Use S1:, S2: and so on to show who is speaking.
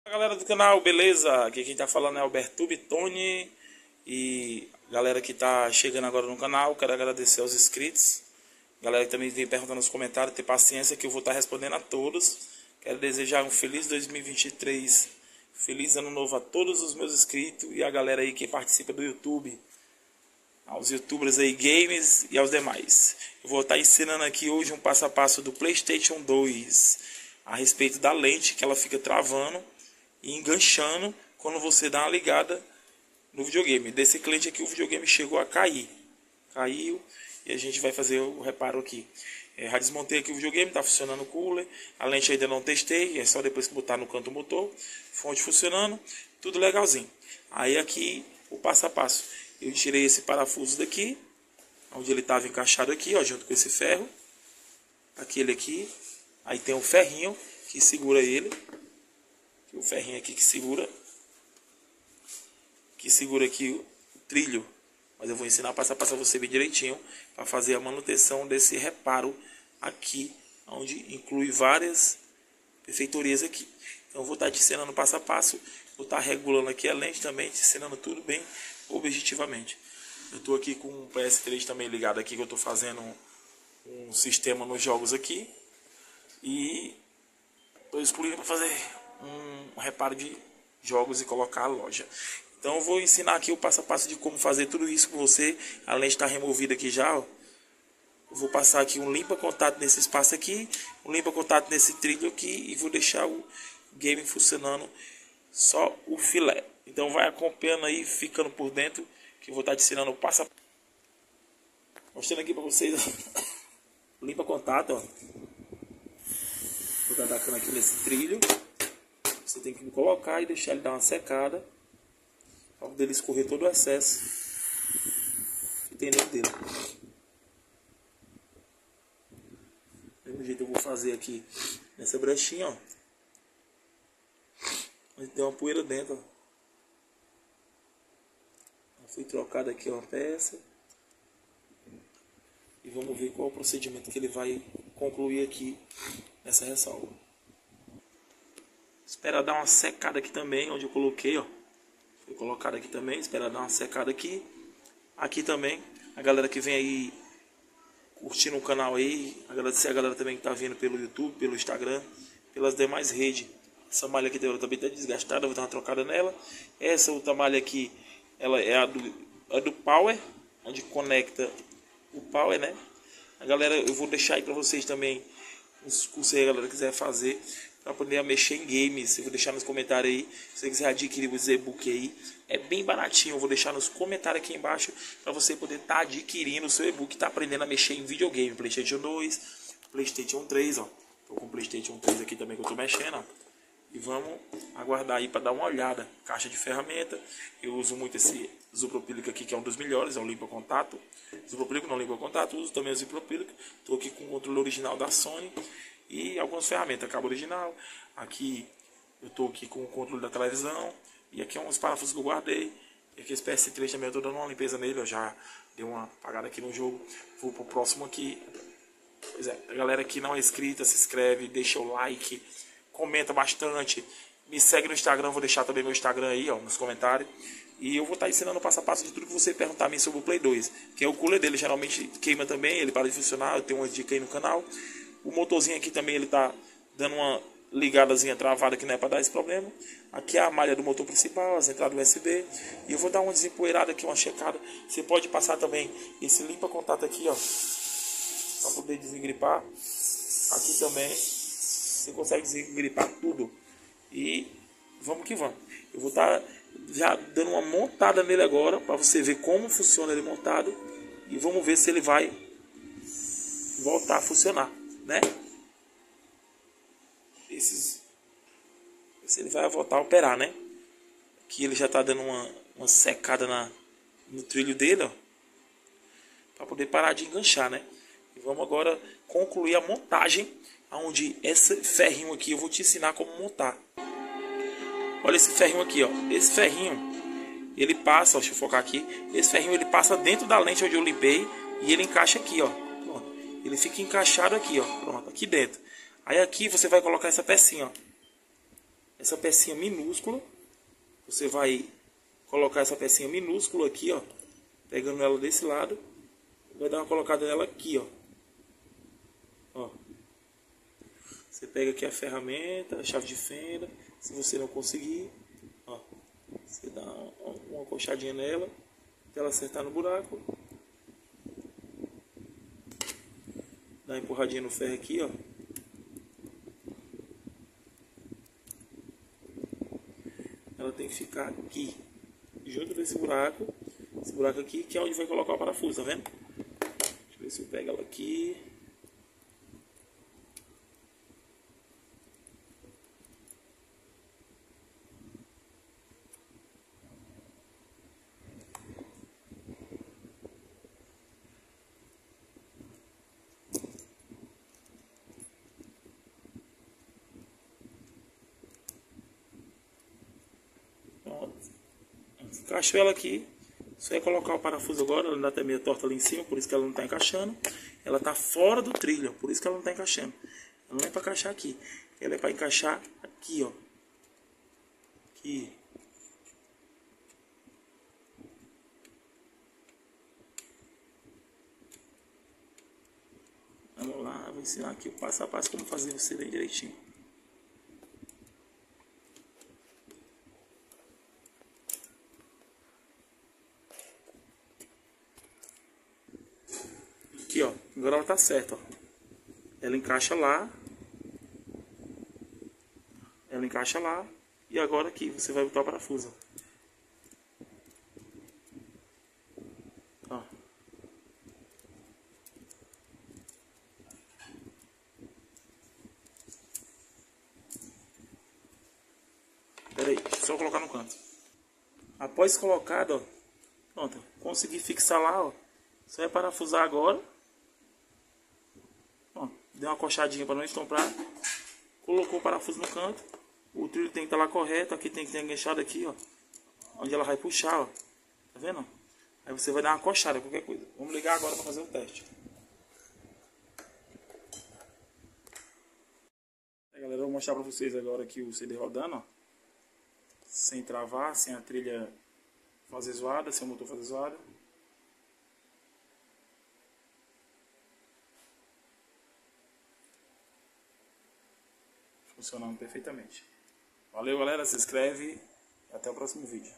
S1: Galera do canal, beleza? Aqui quem tá falando é Alberto Bitoni. E galera que tá chegando agora no canal, quero agradecer aos inscritos. Galera que também vem perguntando nos comentários, ter paciência que eu vou estar respondendo a todos. Quero desejar um feliz 2023, feliz ano novo a todos os meus inscritos e a galera aí que participa do YouTube, aos youtubers aí games e aos demais. Eu vou estar ensinando aqui hoje um passo a passo do PlayStation 2 a respeito da lente, que ela fica travando e enganchando quando você dá uma ligada no videogame. Desse cliente aqui o videogame chegou a cair. Caiu e a gente vai fazer o reparo aqui. Já desmontei aqui o videogame, está funcionando o cooler. A lente ainda não testei, é só depois que botar no canto o motor. Fonte funcionando, tudo legalzinho. Aí aqui o passo a passo. Eu tirei esse parafuso daqui, onde ele estava encaixado aqui, ó, junto com esse ferro. Aquele aqui. Aí tem um ferrinho que segura ele. O ferrinho aqui que segura aqui o trilho. Mas eu vou ensinar passo a passo a você bem direitinho para fazer a manutenção desse reparo aqui, onde inclui várias perfeitorias aqui. Então eu vou estar te ensinando passo a passo, vou estar regulando aqui a lente também, te ensinando tudo bem objetivamente. Eu estou aqui com o PS3 também ligado aqui, que eu estou fazendo um sistema nos jogos aqui. E estou excluindo para fazer um reparo de jogos e colocar a loja. Então eu vou ensinar aqui o passo a passo de como fazer tudo isso com você. A lente está removida aqui já, ó. Eu vou passar aqui um limpa contato nesse espaço aqui, um limpa contato nesse trilho aqui e vou deixar o game funcionando só o filé. Então vai acompanhando aí, ficando por dentro, que eu vou estar te ensinando o passo a passo. Mostrando aqui para vocês, ó. Limpa contato, ó. Vou estar tacando aqui nesse trilho. Você tem que colocar e deixar ele dar uma secada para poder escorrer todo o excesso que tem dentro dele. Do mesmo jeito eu vou fazer aqui nessa brechinha, ó. Onde tem uma poeira dentro, ó. Foi trocada aqui uma peça. E vamos ver qual é o procedimento que ele vai concluir aqui nessa ressalva. Espera dar uma secada aqui também, onde eu coloquei, ó. Foi colocado aqui também, espera dar uma secada aqui. Aqui também, a galera que vem aí curtindo o canal aí, agradecer a galera também que tá vindo pelo YouTube, pelo Instagram, pelas demais redes. Essa malha aqui dela também tá desgastada, vou dar uma trocada nela. Essa outra malha aqui, ela é a do Power, onde conecta o Power, né? A galera, eu vou deixar aí pra vocês também os cursos aí, a galera quiser fazer para poder mexer em games. Eu vou deixar nos comentários aí. Se você quiser adquirir o e-book aí, é bem baratinho. Eu vou deixar nos comentários aqui embaixo para você poder estar adquirindo o seu e-book, tá aprendendo a mexer em videogame, PlayStation 2, PlayStation 3, ó. Tô com o PlayStation 3 aqui também que eu tô mexendo, ó. E vamos aguardar aí para dar uma olhada. Caixa de ferramenta. Eu uso muito esse isopropílico aqui, que é um dos melhores, é um limpa contato. Isopropílico não limpa contato, uso também o isopropílico. Tô aqui com o controle original da Sony e algumas ferramentas, cabo original. Aqui eu tô aqui com o controle da televisão e aqui é uns parafusos que eu guardei. E aqui esse PS3 também eu tô dando uma limpeza nele, eu já dei uma apagada aqui no jogo. Vou pro próximo aqui. Pois é, a galera que não é inscrita, se inscreve, deixa o like, comenta bastante, me segue no Instagram, vou deixar também meu Instagram aí, ó, nos comentários. E eu vou estar ensinando passo a passo de tudo que você perguntar a mim sobre o Play 2. Que é o cooler dele, geralmente queima também, ele para de funcionar, eu tenho umas dicas aí no canal. O motorzinho aqui também, ele tá dando uma ligadazinha travada que não é para dar esse problema. Aqui é a malha do motor principal, as entradas USB. E eu vou dar uma desempoeirada aqui, uma checada. Você pode passar também esse limpa contato aqui, ó, para poder desengripar. Aqui também você consegue desengripar tudo. E vamos que vamos. Eu vou estar já dando uma montada nele agora, para você ver como funciona ele montado. E vamos ver se ele vai voltar a funcionar, né? Se ele vai voltar a operar, né? Aqui ele já está dando uma secada no trilho dele, ó, para poder parar de enganchar, né? E vamos agora concluir a montagem, onde esse ferrinho aqui eu vou te ensinar como montar. Olha esse ferrinho aqui, ó. Esse ferrinho, ele passa, ó, deixa eu focar aqui. Esse ferrinho ele passa dentro da lente onde eu limpei e ele encaixa aqui, ó. Pronto. Ele fica encaixado aqui, ó. Pronto, aqui dentro. Aí aqui você vai colocar essa pecinha, ó. essa pecinha minúscula. Você vai colocar essa pecinha minúscula aqui, ó, pegando ela desse lado, vai dar uma colocada nela aqui, ó. Ó. Você pega aqui a ferramenta, a chave de fenda. Se você não conseguir, ó, você dá uma coxadinha nela até ela acertar no buraco. Dá uma empurradinha no ferro aqui, ó. Ela tem que ficar aqui, junto desse buraco. Esse buraco aqui, que é onde vai colocar o parafuso, tá vendo? Deixa eu ver se eu pego ela aqui. Encaixou ela aqui. Só é colocar o parafuso agora. Ela ainda está meio torta ali em cima, por isso que ela não está encaixando. Ela está fora do trilho, por isso que ela não está encaixando. Ela não é para encaixar aqui, ela é para encaixar aqui, ó. Aqui. Vamos lá, vou ensinar aqui o passo a passo como fazer você bem direitinho. Aqui, ó, agora ela tá certa, ó. Ela encaixa lá. Ela encaixa lá. E agora aqui você vai botar o parafuso. Ó. Pera aí, deixa eu só colocar no canto. Após colocado, ó, pronto, consegui fixar lá, ó. Só é parafusar agora. Ó, deu uma coxadinha para não estompar. Colocou o parafuso no canto. O trilho tem que estar lá correto. Aqui tem que ter enganchado aqui, ó. Onde ela vai puxar, ó. Tá vendo? Aí você vai dar uma coxada, qualquer coisa. Vamos ligar agora para fazer o teste. Aí, galera, eu vou mostrar para vocês agora aqui o CD rodando, ó. Sem travar, sem a trilha fazer zoada, sem o motor fazer zoada. Funcionando perfeitamente. Valeu, galera, se inscreve e até o próximo vídeo.